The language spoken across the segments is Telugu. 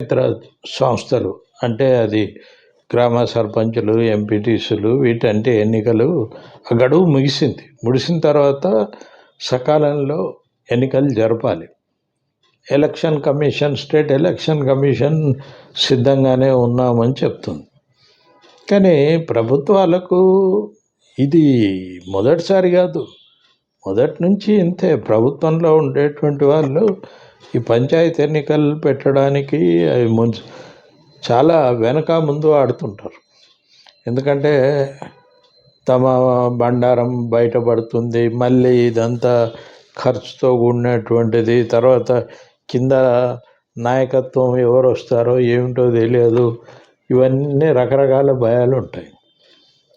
ఇతర సంస్థలు అంటే అది గ్రామ సర్పంచులు, ఎంపీటీసీలు వీటంటే ఎన్నికలు ఆ గడువు ముగిసిన తర్వాత సకాలంలో ఎన్నికలు జరపాలి. స్టేట్ ఎలక్షన్ కమిషన్ సిద్ధంగానే ఉన్నామని చెప్తుంది. కానీ ప్రభుత్వాలకు ఇది మొదటిసారి కాదు, మొదటి నుంచి ఇంతే. ప్రభుత్వంలో ఉండేటువంటి వాళ్ళు ఈ పంచాయతీ ఎన్నికలు పెట్టడానికి చాలా వెనక ముందు ఆడుతుంటారు. ఎందుకంటే తమ బండారం బయటపడుతుంది, మళ్ళీ ఇదంతా ఖర్చుతో కూడినటువంటిది, తర్వాత కింద నాయకత్వం ఎవరు వస్తారో ఏమిటో తెలియదు, ఇవన్నీ రకరకాల భయాలు ఉంటాయి.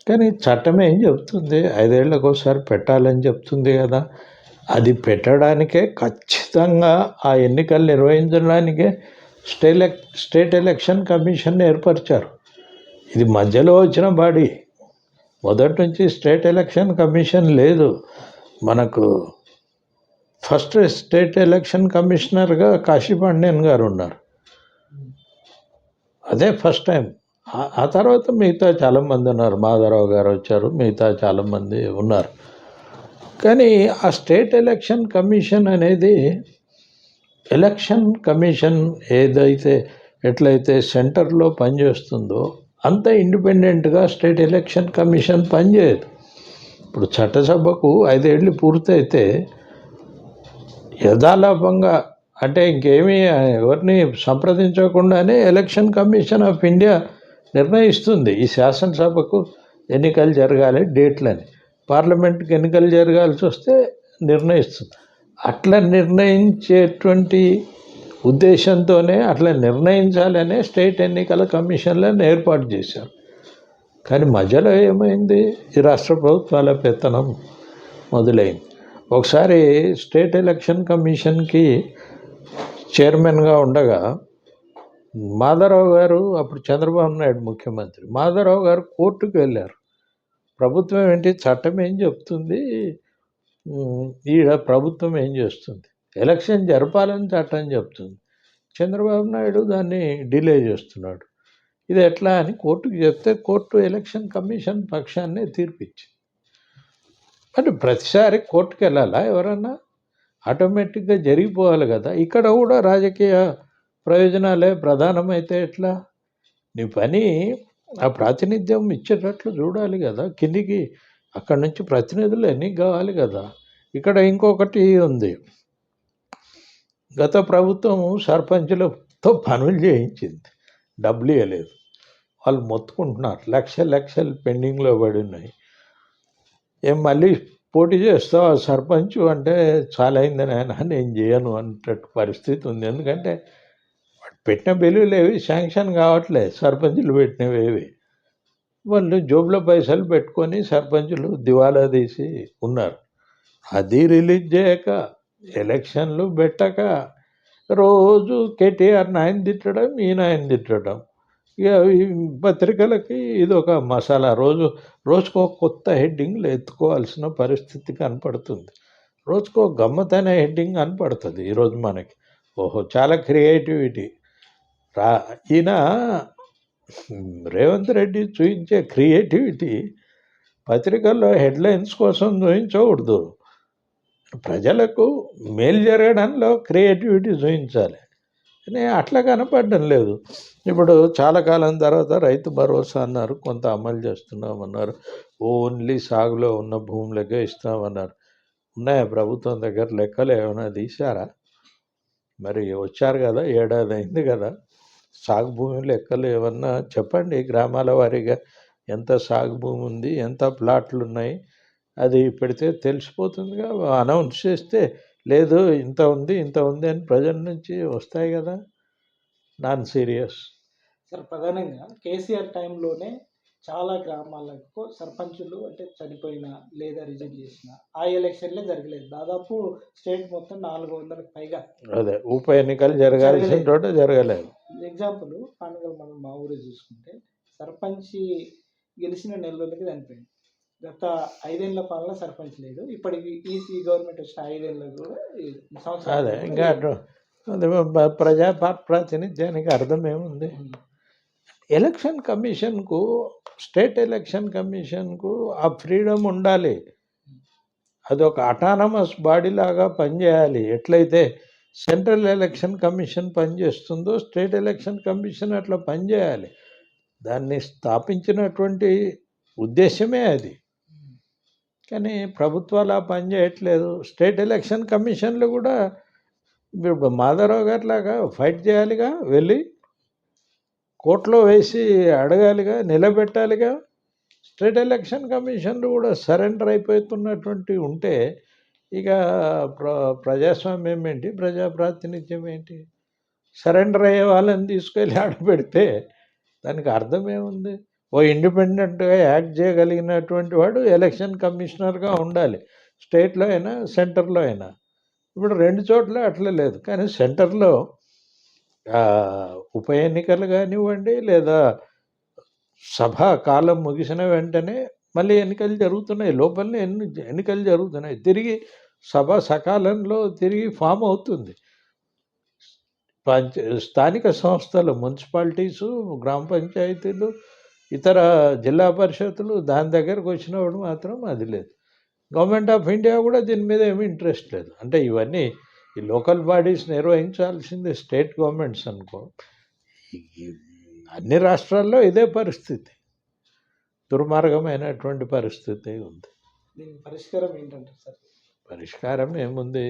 కానీ చట్టం ఏం చెప్తుంది? 5 ఏళ్ళకు ఒకసారి పెట్టాలని చెప్తుంది కదా. అది పెట్టడానికే ఖచ్చితంగా ఆ ఎన్నికలు నిర్వహించడానికే స్టేట్ ఎలక్షన్ కమిషన్ ఏర్పరిచారు. ఇది మధ్యలో వచ్చిన బాడీ. మొదటి నుంచి స్టేట్ ఎలక్షన్ కమిషన్ లేదు. మనకు ఫస్ట్ స్టేట్ ఎలక్షన్ కమిషనర్గా కాశీపాండ్యన్ గారు ఉన్నారు. అదే ఫస్ట్ టైం. ఆ తర్వాత మిగతా చాలామంది ఉన్నారు. మాధవరావు గారు వచ్చారు, మిగతా చాలామంది ఉన్నారు. కానీ ఆ స్టేట్ ఎలక్షన్ కమిషన్ అనేది ఎలక్షన్ కమిషన్ ఎట్లయితే సెంటర్లో పనిచేస్తుందో అంత ఇండిపెండెంట్గా స్టేట్ ఎలక్షన్ కమిషన్ పనిచేయదు. ఇప్పుడు చట్టసభకు 5 ఏళ్ళు పూర్తయితే యథాలాపంగా అంటే ఇంకేమీ ఎవరిని సంప్రదించకుండానే ఎలక్షన్ కమిషన్ ఆఫ్ ఇండియా నిర్ణయిస్తుంది. ఈ శాసనసభకు ఎన్నికలు జరగాలి డేట్లని, పార్లమెంట్కి ఎన్నికలు జరగాల్సి వస్తే నిర్ణయిస్తుంది. అట్లా నిర్ణయించేటువంటి ఉద్దేశంతోనే అట్లా నిర్ణయించాలనే స్టేట్ ఎన్నికల కమిషన్లను ఏర్పాటు చేశారు. కానీ మధ్యలో ఏమైంది? ఈ రాష్ట్ర ప్రభుత్వాల పెత్తనం మొదలైంది. ఒకసారి స్టేట్ ఎలక్షన్ కమిషన్కి చైర్మన్గా ఉండగా మాధవరావు గారు, అప్పుడు చంద్రబాబు నాయుడు ముఖ్యమంత్రి, మాధవరావు గారు కోర్టుకు వెళ్ళారు. ప్రభుత్వం ఏంటి, చట్టం ఏం చెప్తుంది, ఈడ ప్రభుత్వం ఏం చేస్తుంది, ఎలక్షన్ జరపాలని చట్టం చెప్తుంది, చంద్రబాబు నాయుడు దాన్ని డిలే చేస్తున్నాడు, ఇది ఎట్లా అని కోర్టుకు చెప్తే కోర్టు ఎలక్షన్ కమిషన్ పక్షాన్నే తీర్పిచ్చింది. అంటే ప్రతిసారి కోర్టుకు వెళ్ళాలా ఎవరన్నా? ఆటోమేటిక్గా జరిగిపోవాలి కదా. ఇక్కడ కూడా రాజకీయ ప్రయోజనాలే ప్రధానమైతే ఎట్లా? నీ పని ఆ ప్రాతినిధ్యం ఇచ్చేటట్లు చూడాలి కదా. కిందికి అక్కడి నుంచి ప్రతినిధులు ఎన్నిక కావాలి కదా. ఇక్కడ ఇంకొకటి ఉంది. గత ప్రభుత్వం సర్పంచులతో పనులు చేయించింది, డబ్బులు ఇవ్వలేదు. వాళ్ళు మొత్తుకుంటున్నారు, లక్షలు పెండింగ్లో పడి ఉన్నాయి. ఏం మళ్ళీ పోటీ చేస్తావు సర్పంచ్ అంటే చాలా అయింది నాయన, నేను చేయను అనేటట్టు పరిస్థితి ఉంది. ఎందుకంటే పెట్టిన బిల్లులు ఏవి శాంక్షన్ కావట్లేదు, సర్పంచులు పెట్టినవి. వాళ్ళు జోబులో పైసలు పెట్టుకొని సర్పంచులు దివాలా తీసి ఉన్నారు. అది రిలీజ్ చేయక, ఎలక్షన్లు పెట్టక, రోజు కేటీఆర్ నాయన తిట్టడం, ఈ నాయన తిట్టడం. ఇక ఈ పత్రికలకి ఇది ఒక మసాలా. రోజుకో కొత్త హెడ్డింగ్లు ఎత్తుకోవాల్సిన పరిస్థితి కనపడుతుంది. రోజుకో గమ్మతైన హెడ్డింగ్ కనపడుతుంది ఈరోజు మనకి. ఓహో, చాలా క్రియేటివిటీ. ఈయన రేవంత్ రెడ్డి చూపించే క్రియేటివిటీ పత్రికల్లో హెడ్లైన్స్ కోసం చూపించకూడదు. ప్రజలకు మేలు జరగడంలో క్రియేటివిటీ చూపించాలి. కానీ అట్లా కనపడడం లేదు. ఇప్పుడు చాలా కాలం తర్వాత రైతు భరోసా అన్నారు, కొంత అమలు చేస్తున్నామన్నారు. ఓన్లీ సాగులో ఉన్న భూములకే ఇస్తామన్నారు. ఉన్నాయా ప్రభుత్వం దగ్గర లెక్కలు ఏమైనా తీశారా? మరి వచ్చారు కదా, ఏడాది అయింది కదా. సాగు భూమి లెక్కలు ఏమన్నా చెప్పండి, గ్రామాల వారీగా ఎంత సాగు భూమి ఉంది, ఎంత ప్లాట్లు ఉన్నాయి, అది పెడితే తెలిసిపోతుందిగా. అనౌన్స్ చేస్తే లేదు ఇంత ఉంది అని ప్రజల నుంచి వస్తాయి కదా. Non serious sir. ప్రధానంగా కేసీఆర్ టైంలోనే చాలా గ్రామాలకు సర్పంచులు అంటే చనిపోయిన లేదా రిజైన్ చేసిన ఆ ఎలక్షన్లే జరగలేదు. దాదాపు స్టేట్ మొత్తం 400కు పైగా అదే ఉప ఎన్నికలు జరగాల్సిన చోట జరగలేదు. ఎగ్జాంపుల్ పానగల్ మనం మా ఊరే చూసుకుంటే సర్పంచ్ గెలిచిన నెల రోజులకి చనిపోయింది. గత 5 ఏళ్ల పాలన సర్పంచ్ లేదు. ఇప్పటికి ఈసీ గవర్నమెంట్ వచ్చిన 5 ఏళ్ళకు కూడా అదే ఇంకా అది ప్రాతినిధ్యానికి అర్థం ఏముంది? ఎలక్షన్ కమిషన్కు, స్టేట్ ఎలక్షన్ కమిషన్కు ఆ ఫ్రీడమ్ ఉండాలి. అదొక అటానమస్ బాడీ లాగా పనిచేయాలి. ఎట్లయితే సెంట్రల్ ఎలక్షన్ కమిషన్ పనిచేస్తుందో స్టేట్ ఎలక్షన్ కమిషన్ అట్లా పనిచేయాలి. దాన్ని స్థాపించినటువంటి ఉద్దేశమే అది. కానీ ప్రభుత్వాలు ఆ పని చేయట్లేదు. స్టేట్ ఎలక్షన్ కమిషన్లు కూడా ఇప్పుడు మాధవరావు గారిలాగా ఫైట్ చేయాలిగా, వెళ్ళి కోర్టులో వేసి అడగాలిగా, నిలబెట్టాలిగా. స్టేట్ ఎలక్షన్ కమిషన్లు కూడా సరెండర్ అయిపోతున్నటువంటి ఉంటే ఇక ప్ర ప్రజాస్వామ్యం ఏంటి, ప్రజా ప్రాతినిధ్యం ఏంటి? సరెండర్ అయ్యే వాళ్ళని తీసుకెళ్ళి ఆడబెడితే దానికి అర్థం ఏముంది? ఓ ఇండిపెండెంట్‌గా యాక్ట్ చేయగలిగినటువంటి వాడు ఎలక్షన్ కమిషనర్‌గా ఉండాలి. స్టేట్‌లో అయినా, సెంటర్‌లో అయినా. ఇప్పుడు 2 చోట్ల అట్లా లేదు. కానీ సెంటర్‌లో ఉప ఎన్నికలు కానివ్వండి, లేదా సభ కాలం ముగిసిన వెంటనే మళ్ళీ ఎన్నికలు జరుగుతున్నాయి. లోపలనే ఎన్నికలు జరుగుతున్నాయి. తిరిగి సభ సకాలంలో తిరిగి ఫామ్ అవుతుంది. స్థానిక సంస్థలు, మున్సిపాలిటీసు, గ్రామ పంచాయతీలు, ఇతర జిల్లా పరిషత్తులు దాని దగ్గరకు వచ్చినప్పుడు మాత్రం అది లేదు. గవర్నమెంట్ ఆఫ్ ఇండియా కూడా దీని మీద ఏమీ ఇంట్రెస్ట్ లేదు. అంటే ఇవన్నీ ఈ లోకల్ బాడీస్ నిర్వహించాల్సింది స్టేట్ గవర్నమెంట్స్ అనుకో. ఈ అన్ని రాష్ట్రాల్లో ఇదే పరిస్థితి. దుర్మార్గమైనటువంటి పరిస్థితి ఉంది. దీనికి పరిష్కారం ఏంటంటారు సార్? పరిష్కారం ఏముంది?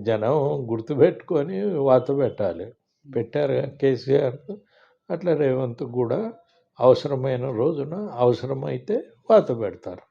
జనం గుర్తుపెట్టుకొని వాత పెట్టాలి. పెట్టారుగా కేసీఆర్, అట్లా రేవంత్ కూడా అవసరమైన రోజున అవసరమైతే వాత పెడతారు.